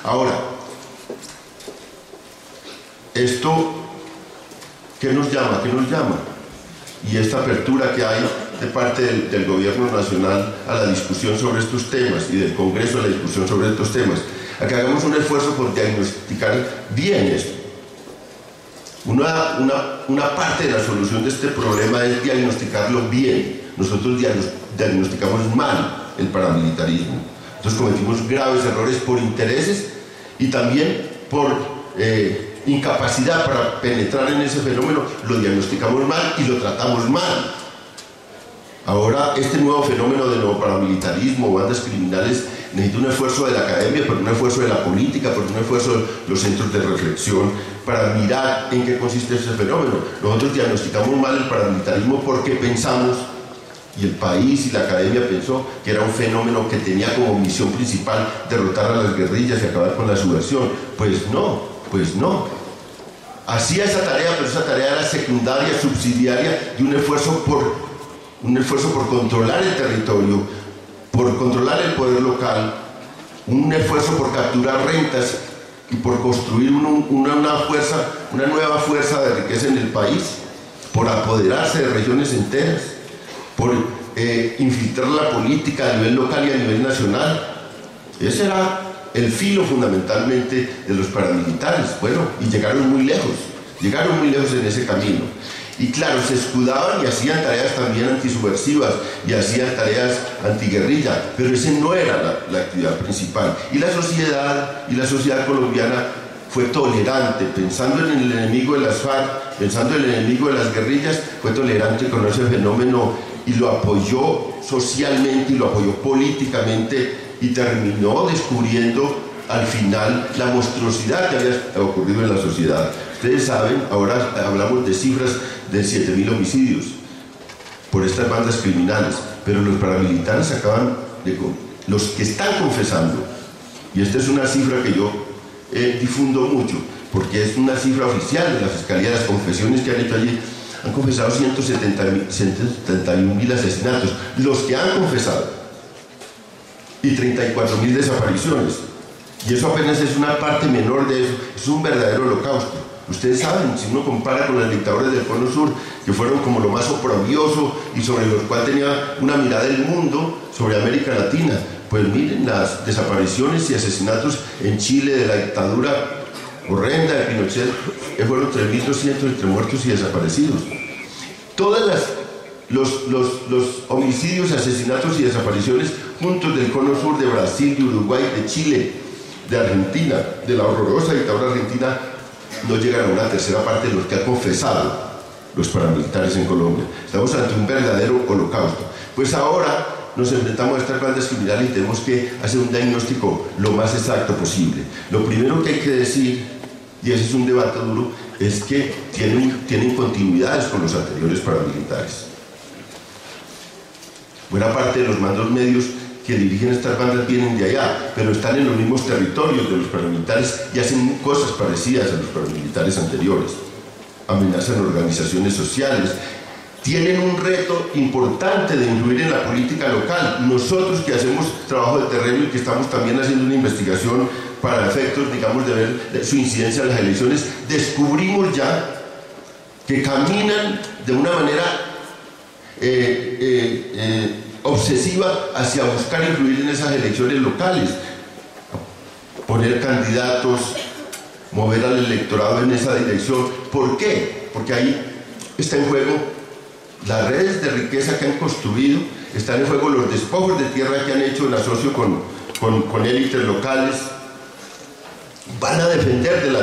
Ahora, esto, ¿qué nos llama? ¿Qué nos llama? Y esta apertura que hay de parte del gobierno nacional a la discusión sobre estos temas y del Congreso a la discusión sobre estos temas, a que hagamos un esfuerzo por diagnosticar bien esto. Una parte de la solución de este problema es diagnosticarlo bien. Nosotros diagnosticamos mal el paramilitarismo. Entonces cometimos graves errores por intereses y también por incapacidad para penetrar en ese fenómeno. Lo diagnosticamos mal y lo tratamos mal. Ahora este nuevo fenómeno de nuevo paramilitarismo, bandas criminales, necesita un esfuerzo de la academia, pero un esfuerzo de la política, pero un esfuerzo de los centros de reflexión para mirar en qué consiste ese fenómeno. Nosotros diagnosticamos mal el paramilitarismo porque pensamos, y el país y la academia pensó, que era un fenómeno que tenía como misión principal derrotar a las guerrillas y acabar con la subversión. Pues no. Hacía esa tarea, pero esa tarea era secundaria, subsidiaria de un esfuerzo por controlar el territorio, por controlar el poder local, un esfuerzo por capturar rentas y por construir una nueva fuerza de riqueza en el país, por apoderarse de regiones enteras, por infiltrar la política a nivel local y a nivel nacional. Ese era el filo fundamentalmente de los paramilitares. Bueno, y llegaron muy lejos en ese camino. Y claro, se escudaban y hacían tareas también antisubversivas y hacían tareas antiguerrilla, pero ese no era la actividad principal. Y la sociedad colombiana fue tolerante, pensando en el enemigo de las FARC, pensando en el enemigo de las guerrillas, fue tolerante con ese fenómeno y lo apoyó socialmente y lo apoyó políticamente y terminó descubriendo al final la monstruosidad que había ocurrido en la sociedad. Ustedes saben, ahora hablamos de cifras de 7.000 homicidios por estas bandas criminales, pero los paramilitares los que están confesando, y esta es una cifra que yo difundo mucho, porque es una cifra oficial de la Fiscalía, las confesiones que han hecho allí, han confesado 171.000 asesinatos, los que han confesado, y 34.000 desapariciones, y eso apenas es una parte menor de eso, es un verdadero holocausto. Ustedes saben, si uno compara con las dictaduras del Cono Sur, que fueron como lo más oprobioso y sobre los cuales tenía una mirada del mundo, sobre América Latina, pues miren las desapariciones y asesinatos en Chile de la dictadura horrenda de Pinochet, que fueron 3.200 entre muertos y desaparecidos. Los homicidios, asesinatos y desapariciones juntos del Cono Sur, de Brasil, de Uruguay, de Chile, de Argentina, de la horrorosa dictadura argentina, no llegan a una tercera parte de los que han confesado los paramilitares en Colombia. Estamos ante un verdadero holocausto. Pues ahora nos enfrentamos a estas bandas criminales y tenemos que hacer un diagnóstico lo más exacto posible. Lo primero que hay que decir, y ese es un debate duro, es que tienen continuidades con los anteriores paramilitares. Buena parte de los mandos medios que dirigen estas bandas vienen de allá, pero están en los mismos territorios de los paramilitares y hacen cosas parecidas a los paramilitares anteriores. Amenazan organizaciones sociales, tienen un reto importante de influir en la política local. Nosotros que hacemos trabajo de terreno y que estamos también haciendo una investigación para efectos, digamos, de ver su incidencia en las elecciones, descubrimos ya que caminan de una manera obsesiva hacia buscar influir en esas elecciones locales, poner candidatos, mover al electorado en esa dirección. ¿Por qué? Porque ahí está en juego las redes de riqueza que han construido, están en juego los despojos de tierra que han hecho en asocio con élites locales. Van a defender de la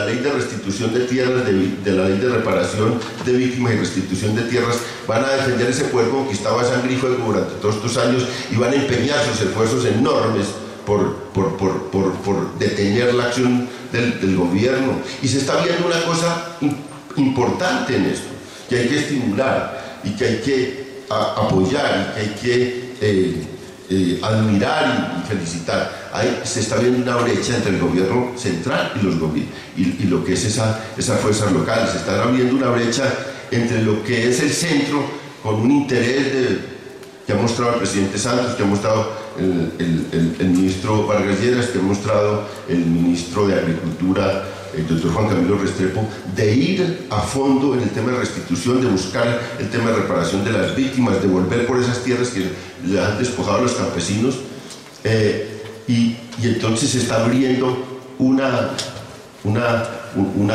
ley de restitución de tierras, de la ley de reparación de víctimas y restitución de tierras, van a defender ese poder conquistado a sangre y fuego durante todos estos años y van a empeñar sus esfuerzos enormes por detener la acción del gobierno. Y se está viendo una cosa importante en esto, que hay que estimular y que hay que apoyar y que hay que admirar y felicitar. Ahí se está viendo una brecha entre el gobierno central y lo que es esas fuerzas locales. Se está abriendo una brecha entre lo que es el centro, con un interés que ha mostrado el presidente Santos, que ha mostrado el ministro Vargas Lleras, que ha mostrado el ministro de Agricultura, el doctor Juan Camilo Restrepo, de ir a fondo en el tema de restitución, de buscar el tema de reparación de las víctimas, de volver por esas tierras que le han despojado a los campesinos, y entonces se está abriendo una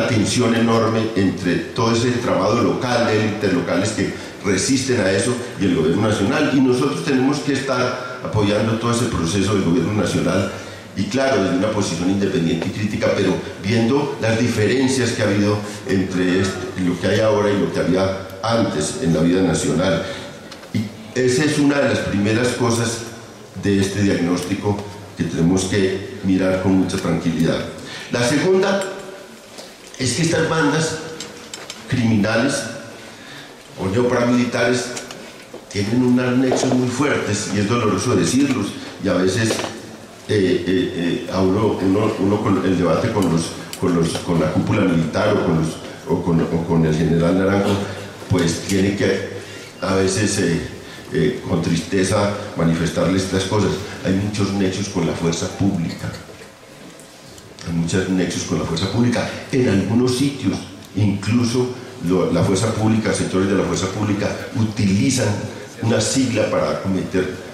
tensión enorme entre todo ese entramado local, de élites locales que resisten a eso, y el gobierno nacional, y nosotros tenemos que estar apoyando todo ese proceso del gobierno nacional, y claro, desde una posición independiente y crítica, pero viendo las diferencias que ha habido entre lo que hay ahora y lo que había antes en la vida nacional. Y esa es una de las primeras cosas de este diagnóstico que tenemos que mirar con mucha tranquilidad. La segunda es que estas bandas criminales o neoparamilitares tienen unos nexos muy fuertes, y es doloroso decirlos, y a veces uno con el debate con la cúpula militar o con el general Naranjo, pues tiene que a veces con tristeza manifestarles estas cosas. Hay muchos nexos con la fuerza pública, hay muchos nexos con la fuerza pública en algunos sitios. Incluso la fuerza pública, sectores de la fuerza pública utilizan una sigla para cometer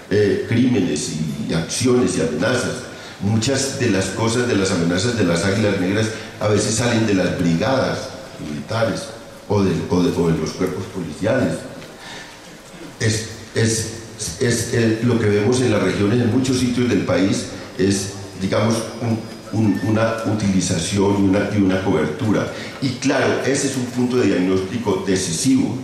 crímenes y acciones y amenazas. Muchas de las cosas, de las amenazas de las Águilas Negras a veces salen de las brigadas militares o de los cuerpos policiales. Lo que vemos en las regiones, en muchos sitios del país, es, digamos, una utilización y una cobertura. Y claro, ese es un punto de diagnóstico decisivo,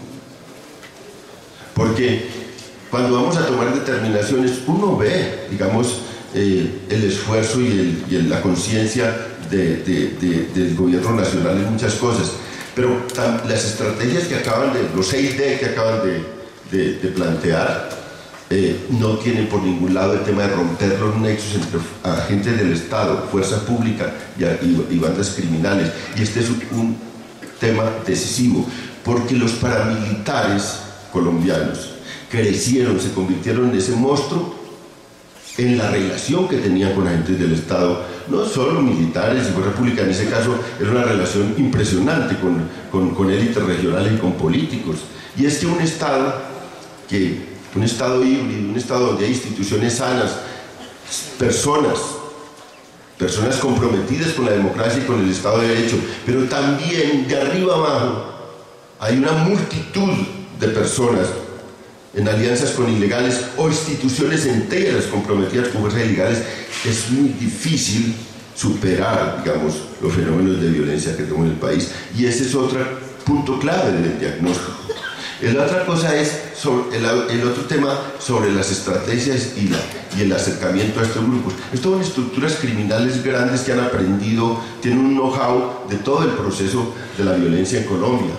porque cuando vamos a tomar determinaciones, uno ve, digamos, el esfuerzo y la conciencia del gobierno nacional en muchas cosas, pero las estrategias que los 6D que acaban de plantear, no tienen por ningún lado el tema de romper los nexos entre agentes del Estado, fuerza pública y bandas criminales. Y este es un tema decisivo, porque los paramilitares colombianos crecieron, se convirtieron en ese monstruo en la relación que tenían con agentes del Estado, no solo militares y fuerza pública. En ese caso era una relación impresionante con élites regionales y con políticos. Y es que un Estado híbrido, un Estado donde hay instituciones sanas, personas comprometidas con la democracia y con el Estado de Derecho, pero también de arriba abajo hay una multitud de personas en alianzas con ilegales o instituciones enteras comprometidas con fuerzas ilegales. Es muy difícil superar, digamos, los fenómenos de violencia que tenemos en el país, y ese es otro punto clave del diagnóstico. La otra cosa es el otro tema sobre las estrategias y el acercamiento a estos grupos. Estas son estructuras criminales grandes que han aprendido, tienen un know-how de todo el proceso de la violencia en Colombia.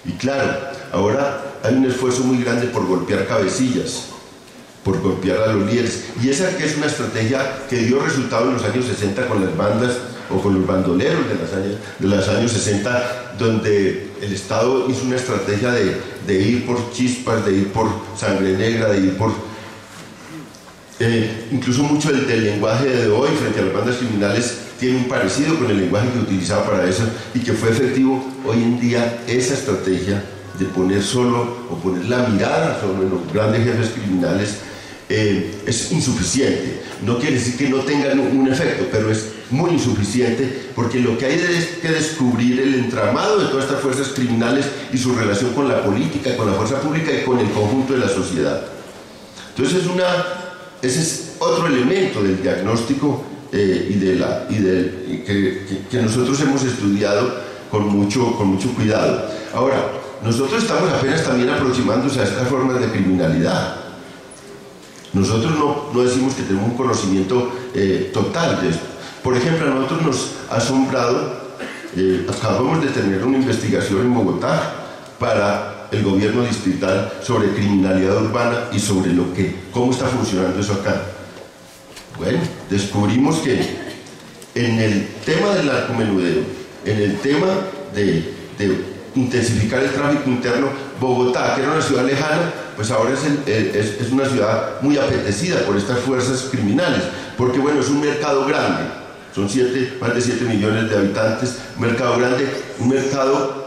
Y claro, ahora hay un esfuerzo muy grande por golpear cabecillas, por golpear a los líderes. Y esa que es una estrategia que dio resultado en los años 60 con las bandas o con los bandoleros de los años 60, donde el Estado hizo una estrategia de ir por chispas, de ir por sangre negra, de ir por... incluso mucho del lenguaje de hoy frente a las bandas criminales tiene un parecido con el lenguaje que utilizaba para eso y que fue efectivo. Hoy en día esa estrategia de poner la mirada sobre los grandes jefes criminales es insuficiente. No quiere decir que no tengan un efecto, pero es muy insuficiente, porque lo que hay es que descubrir el entramado de todas estas fuerzas criminales y su relación con la política, con la fuerza pública y con el conjunto de la sociedad. Entonces ese es otro elemento del diagnóstico que nosotros hemos estudiado con mucho cuidado. Ahora, nosotros estamos apenas también aproximándose a estas formas de criminalidad. Nosotros no decimos que tenemos un conocimiento total de esto. Por ejemplo, a nosotros nos ha asombrado, acabamos de terminar una investigación en Bogotá para el gobierno distrital sobre criminalidad urbana y sobre cómo está funcionando eso acá. Bueno, descubrimos que en el tema del narcomenudeo, en el tema de intensificar el tráfico interno. Bogotá, que era una ciudad lejana, pues ahora es una ciudad muy apetecida por estas fuerzas criminales, porque bueno, es un mercado grande, son más de 7 millones de habitantes, un mercado grande, un mercado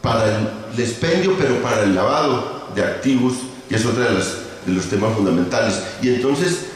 para el expendio, pero para el lavado de activos, que es otro de los temas fundamentales. Y entonces